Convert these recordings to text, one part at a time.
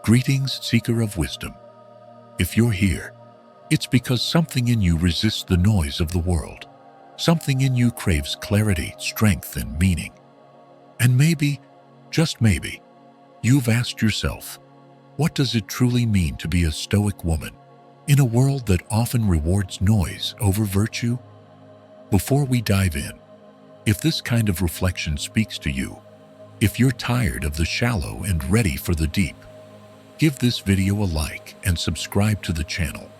Greetings, seeker of wisdom. If you're here, it's because something in you resists the noise of the world. Something in you craves clarity, strength, and meaning. And maybe, just maybe, you've asked yourself, what does it truly mean to be a Stoic woman in a world that often rewards noise over virtue? Before we dive in, if this kind of reflection speaks to you, if you're tired of the shallow and ready for the deep, give this video a like and subscribe to the channel.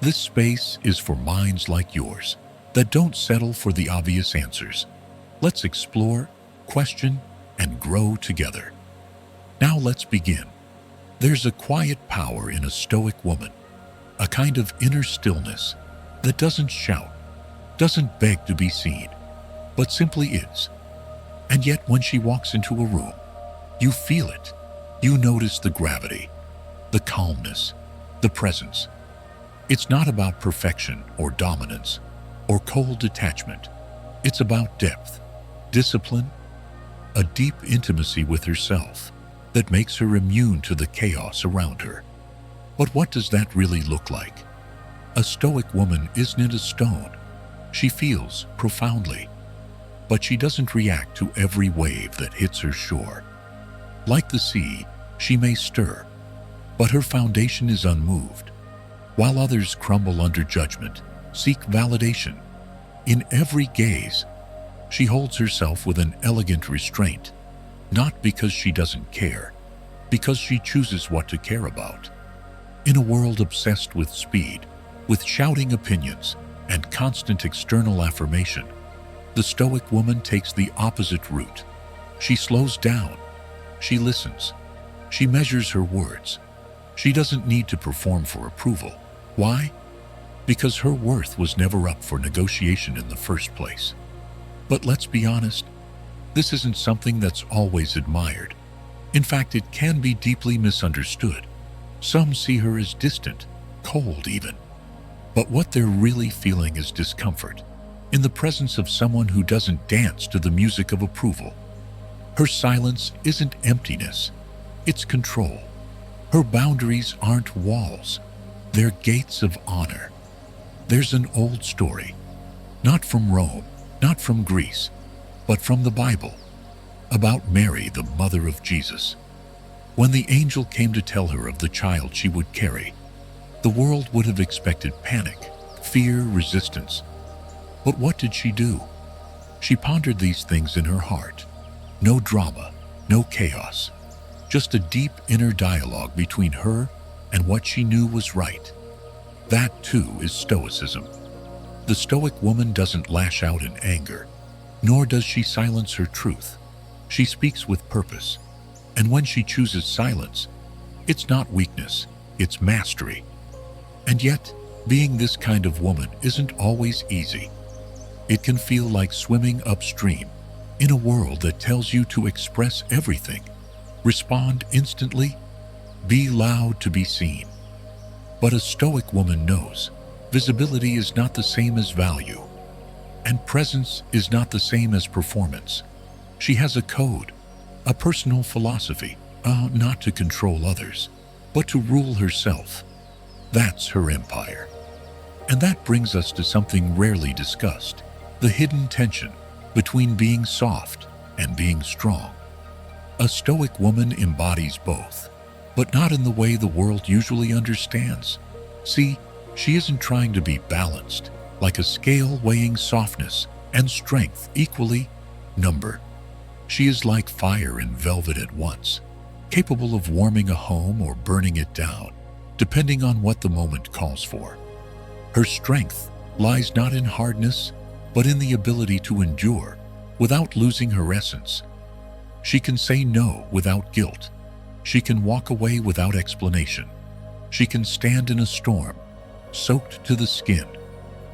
This space is for minds like yours that don't settle for the obvious answers. Let's explore, question, and grow together. Now let's begin. There's a quiet power in a Stoic woman, a kind of inner stillness that doesn't shout, doesn't beg to be seen, but simply is. And yet when she walks into a room, you feel it. You notice the gravity, the calmness, the presence. It's not about perfection or dominance or cold detachment. It's about depth, discipline, a deep intimacy with herself that makes her immune to the chaos around her. But what does that really look like? A Stoic woman isn't a stone. She feels profoundly, but she doesn't react to every wave that hits her shore. Like the sea, she may stir, but her foundation is unmoved. While others crumble under judgment, seek validation, in every gaze, she holds herself with an elegant restraint, not because she doesn't care, because she chooses what to care about. In a world obsessed with speed, with shouting opinions, and constant external affirmation, the Stoic woman takes the opposite route. She slows down. She listens. She measures her words. She doesn't need to perform for approval. Why? Because her worth was never up for negotiation in the first place. But let's be honest, this isn't something that's always admired. In fact, it can be deeply misunderstood. Some see her as distant, cold even. But what they're really feeling is discomfort in the presence of someone who doesn't dance to the music of approval. Her silence isn't emptiness, it's control. Her boundaries aren't walls, they're gates of honor. There's an old story, not from Rome, not from Greece, but from the Bible, about Mary, the mother of Jesus. When the angel came to tell her of the child she would carry, the world would have expected panic, fear, resistance. But what did she do? She pondered these things in her heart. No drama, no chaos, just a deep inner dialogue between her and what she knew was right. That too is Stoicism. The Stoic woman doesn't lash out in anger, nor does she silence her truth. She speaks with purpose, and when she chooses silence, it's not weakness, it's mastery. And yet, being this kind of woman isn't always easy. It can feel like swimming upstream in a world that tells you to express everything, respond instantly, be loud to be seen. But a Stoic woman knows visibility is not the same as value, and presence is not the same as performance. She has a code, a personal philosophy, not to control others, but to rule herself. That's her empire. And that brings us to something rarely discussed, the hidden tension between being soft and being strong. A Stoic woman embodies both, but not in the way the world usually understands. See, she isn't trying to be balanced, like a scale weighing softness and strength equally number. She is like fire and velvet at once, capable of warming a home or burning it down, depending on what the moment calls for. Her strength lies not in hardness, but in the ability to endure without losing her essence. She can say no without guilt. She can walk away without explanation. She can stand in a storm, soaked to the skin,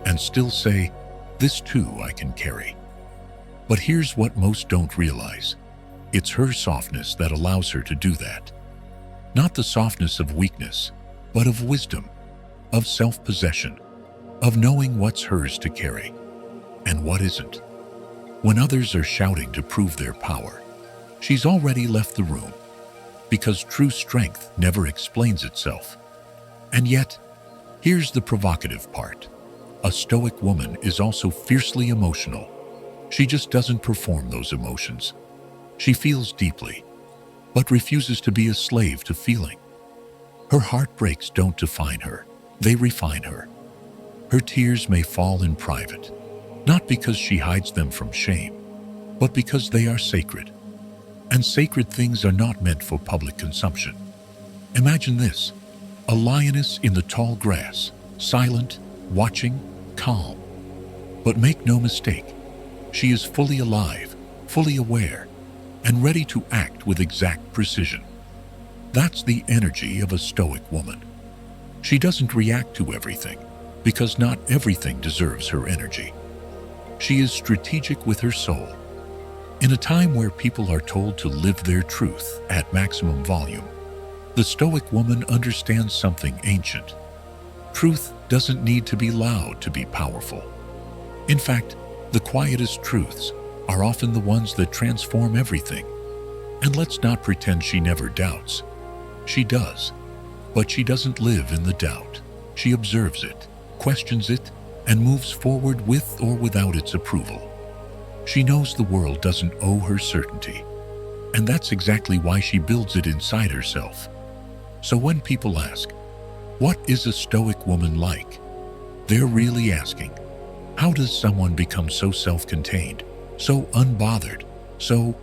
and still say, "This too I can carry." But here's what most don't realize. It's her softness that allows her to do that. Not the softness of weakness, but of wisdom, of self-possession, of knowing what's hers to carry and what isn't. When others are shouting to prove their power, she's already left the room. because true strength never explains itself. And yet, here's the provocative part. A Stoic woman is also fiercely emotional. She just doesn't perform those emotions. She feels deeply, but refuses to be a slave to feeling. Her heartbreaks don't define her, they refine her. Her tears may fall in private, not because she hides them from shame, but because they are sacred. And sacred things are not meant for public consumption. Imagine this: a lioness in the tall grass, silent, watching, calm. But make no mistake, she is fully alive, fully aware, and ready to act with exact precision. That's the energy of a Stoic woman. She doesn't react to everything, because not everything deserves her energy. She is strategic with her soul. In a time where people are told to live their truth at maximum volume, the Stoic woman understands something ancient. Truth doesn't need to be loud to be powerful. In fact, the quietest truths are often the ones that transform everything. And let's not pretend she never doubts. She does. But she doesn't live in the doubt. She observes it, questions it, and moves forward with or without its approval. She knows the world doesn't owe her certainty. And that's exactly why she builds it inside herself. So when people ask, what is a Stoic woman like? They're really asking, how does someone become so self-contained, so unbothered, so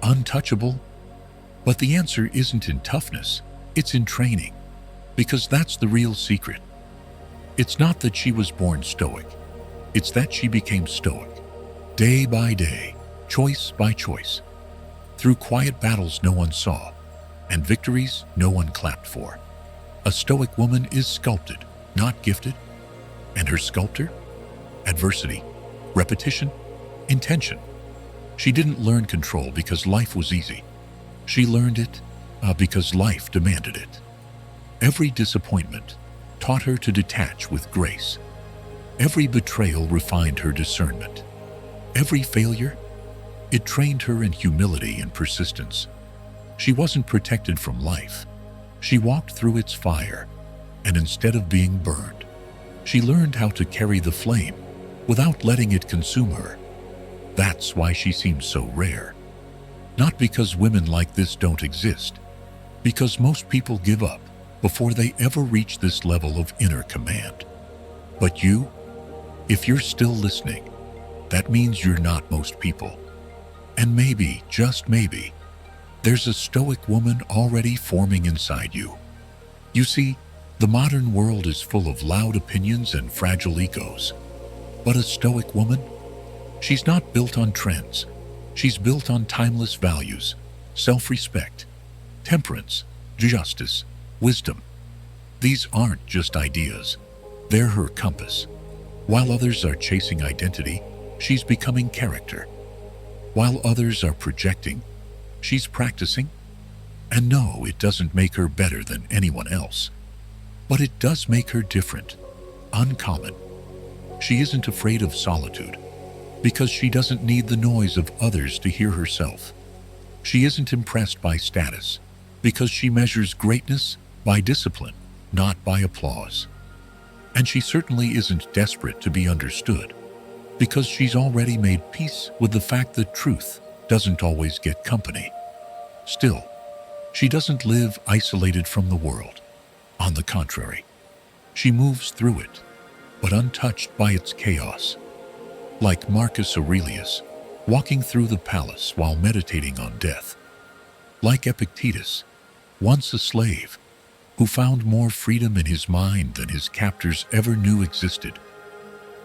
untouchable? But the answer isn't in toughness, it's in training, because that's the real secret. It's not that she was born stoic, it's that she became stoic, day by day, choice by choice, through quiet battles no one saw, and victories no one clapped for. A Stoic woman is sculpted, not gifted, and her sculptor? Adversity, repetition, intention. She didn't learn control because life was easy. She learned it because life demanded it. Every disappointment taught her to detach with grace. Every betrayal refined her discernment. Every failure, it trained her in humility and persistence. She wasn't protected from life. She walked through its fire, and instead of being burned, she learned how to carry the flame without letting it consume her. That's why she seems so rare. Not because women like this don't exist, because most people give up before they ever reach this level of inner command. But you, if you're still listening, that means you're not most people. And maybe, just maybe, there's a Stoic woman already forming inside you. You see, the modern world is full of loud opinions and fragile egos. But a Stoic woman? She's not built on trends. She's built on timeless values, self-respect, temperance, justice, wisdom. These aren't just ideas. They're her compass. While others are chasing identity, she's becoming character. While others are projecting, she's practicing. And no, it doesn't make her better than anyone else. But it does make her different, uncommon. She isn't afraid of solitude, because she doesn't need the noise of others to hear herself. She isn't impressed by status, because she measures greatness by discipline, not by applause. And she certainly isn't desperate to be understood, because she's already made peace with the fact that truth doesn't always get company. Still, she doesn't live isolated from the world. On the contrary, she moves through it, but untouched by its chaos. Like Marcus Aurelius, walking through the palace while meditating on death. Like Epictetus, once a slave, who found more freedom in his mind than his captors ever knew existed.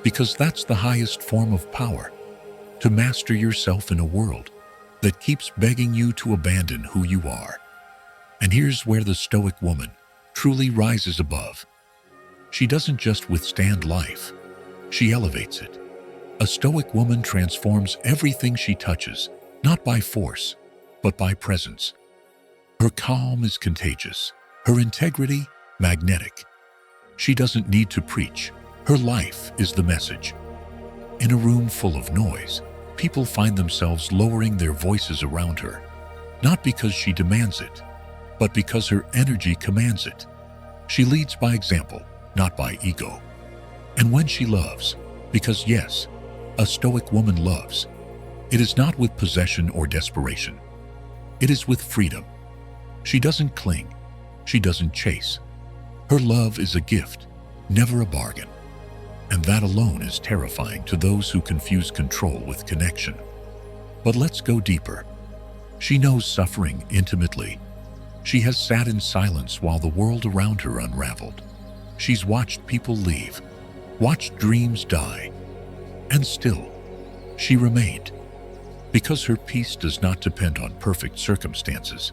Because that's the highest form of power, to master yourself in a world that keeps begging you to abandon who you are. And here's where the Stoic woman truly rises above. She doesn't just withstand life, she elevates it. A Stoic woman transforms everything she touches, not by force, but by presence. Her calm is contagious, her integrity magnetic. She doesn't need to preach, her life is the message. In a room full of noise, people find themselves lowering their voices around her, not because she demands it, but because her energy commands it. She leads by example, not by ego. And when she loves, because yes, a Stoic woman loves, it is not with possession or desperation. It is with freedom. She doesn't cling. She doesn't chase. Her love is a gift, never a bargain. And that alone is terrifying to those who confuse control with connection. But let's go deeper. She knows suffering intimately. She has sat in silence while the world around her unraveled. She's watched people leave, watched dreams die, and still, she remained. Because her peace does not depend on perfect circumstances.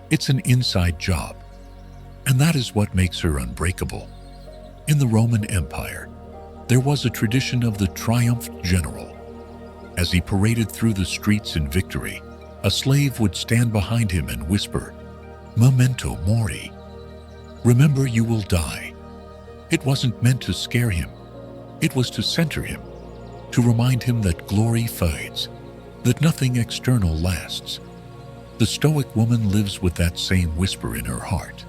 It's an inside job. And that is what makes her unbreakable. In the Roman Empire, there was a tradition of the triumphant general. As he paraded through the streets in victory, a slave would stand behind him and whisper, "Memento mori." Remember, you will die. It wasn't meant to scare him. It was to center him, to remind him that glory fades, that nothing external lasts. The Stoic woman lives with that same whisper in her heart.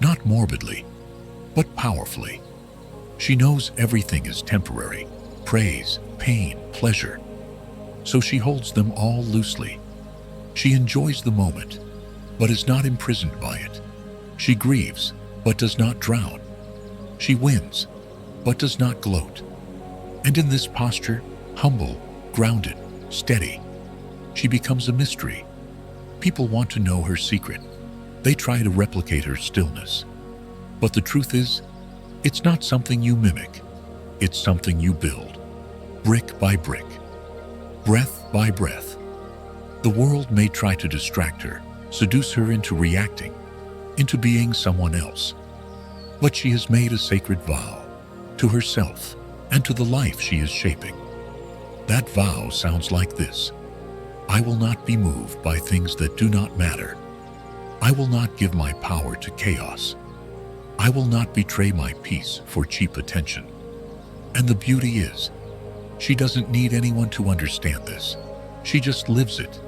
Not morbidly, but powerfully. She knows everything is temporary: praise, pain, pleasure. So she holds them all loosely. She enjoys the moment, but is not imprisoned by it. She grieves, but does not drown. She wins, but does not gloat. And in this posture, humble, grounded, steady, she becomes a mystery. People want to know her secret. They try to replicate her stillness. But the truth is, it's not something you mimic. It's something you build, brick by brick, breath by breath. The world may try to distract her, seduce her into reacting, into being someone else. But she has made a sacred vow to herself and to the life she is shaping. That vow sounds like this: I will not be moved by things that do not matter. I will not give my power to chaos. I will not betray my peace for cheap attention. And the beauty is, she doesn't need anyone to understand this. She just lives it,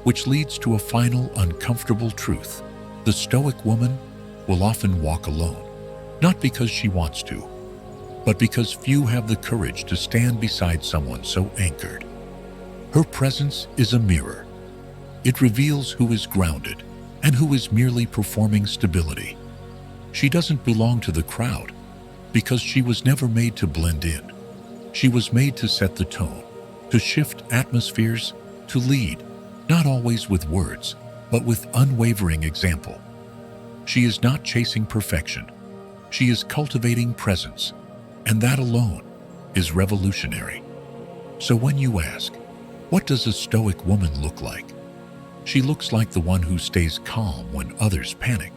which leads to a final uncomfortable truth. The Stoic woman will often walk alone, not because she wants to, but because few have the courage to stand beside someone so anchored. Her presence is a mirror. It reveals who is grounded and who is merely performing stability. She doesn't belong to the crowd because she was never made to blend in. She was made to set the tone, to shift atmospheres, to lead, not always with words, but with unwavering example. She is not chasing perfection. She is cultivating presence, and that alone is revolutionary. So when you ask, what does a Stoic woman look like? She looks like the one who stays calm when others panic,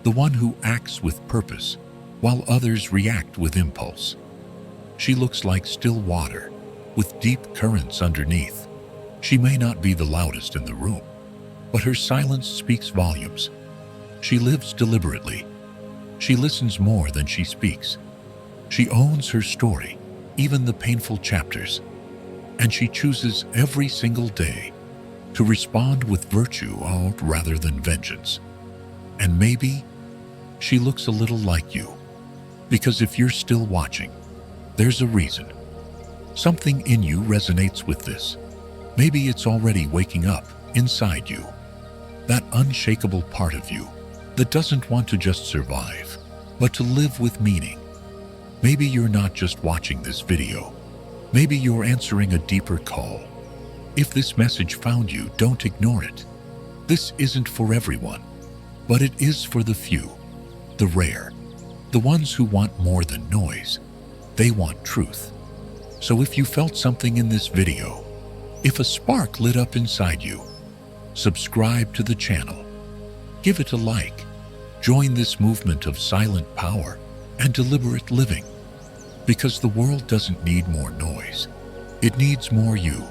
the one who acts with purpose while others react with impulse. She looks like still water with deep currents underneath. She may not be the loudest in the room, but her silence speaks volumes. She lives deliberately. She listens more than she speaks. She owns her story, even the painful chapters, and she chooses every single day to respond with virtue rather than vengeance. And maybe she looks a little like you, because if you're still watching, there's a reason. Something in you resonates with this. Maybe it's already waking up inside you, that unshakable part of you that doesn't want to just survive, but to live with meaning. Maybe you're not just watching this video. Maybe you're answering a deeper call. If this message found you, don't ignore it. This isn't for everyone, but it is for the few, the rare, the ones who want more than noise. They want truth. So if you felt something in this video, if a spark lit up inside you, subscribe to the channel. Give it a like. Join this movement of silent power and deliberate living. Because the world doesn't need more noise. It needs more you.